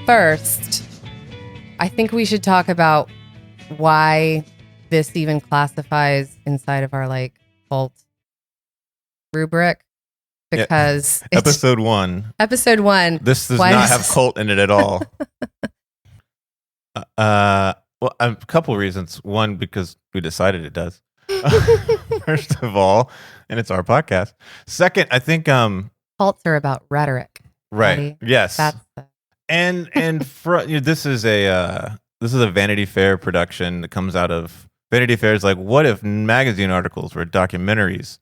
first, I think we should talk about why this even classifies inside of our like cult rubric. Because episode 1. Episode 1. This does not have cult in it at all. Well, a couple of reasons. One, because we decided it does. First of all, and it's our podcast. Second, I think cults are about rhetoric. Right. Buddy. Yes. This is a Vanity Fair production that comes out of Vanity Fair. Is like, what if magazine articles were documentaries?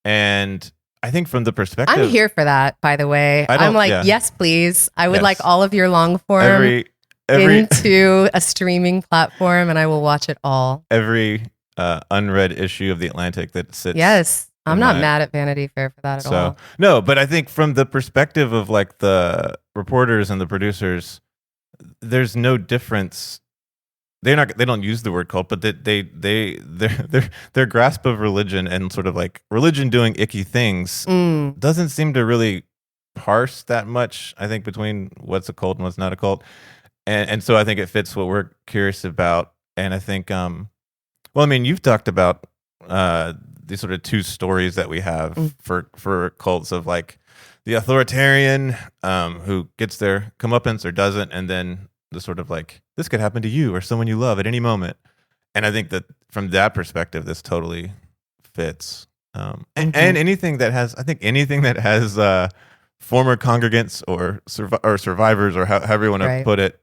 And I think from the perspective, I'm here for that. By the way, I'm like, yes, please. I would like all of your long form into a streaming platform, and I will watch it all. Every unread issue of The Atlantic that sits. Yes. I'm not mad at Vanity Fair for that at all. No, but I think from the perspective of like the reporters and the producers, there's no difference. They don't use the word cult, but their grasp of religion and sort of like religion doing icky things doesn't seem to really parse that much, I think, between what's a cult and what's not a cult. And so I think it fits what we're curious about. And I think, you've talked about these sort of two stories that we have for cults of like the authoritarian who gets their comeuppance or doesn't, and then the sort of like, this could happen to you or someone you love at any moment. And I think that from that perspective, this totally fits. And anything that has former congregants or survivors or however you want to put it,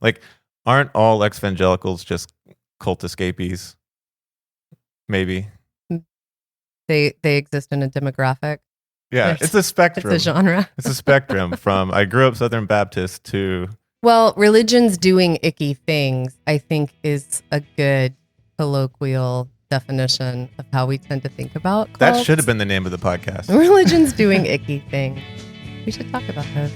like, aren't all evangelicals just cult escapees? Maybe. They exist in a demographic. Yeah, it's a spectrum. It's a genre. It's a spectrum from I grew up Southern Baptist to... Well, religion's doing icky things, I think, is a good colloquial definition of how we tend to think about cults. That should have been the name of the podcast. Religion's doing icky things. We should talk about those.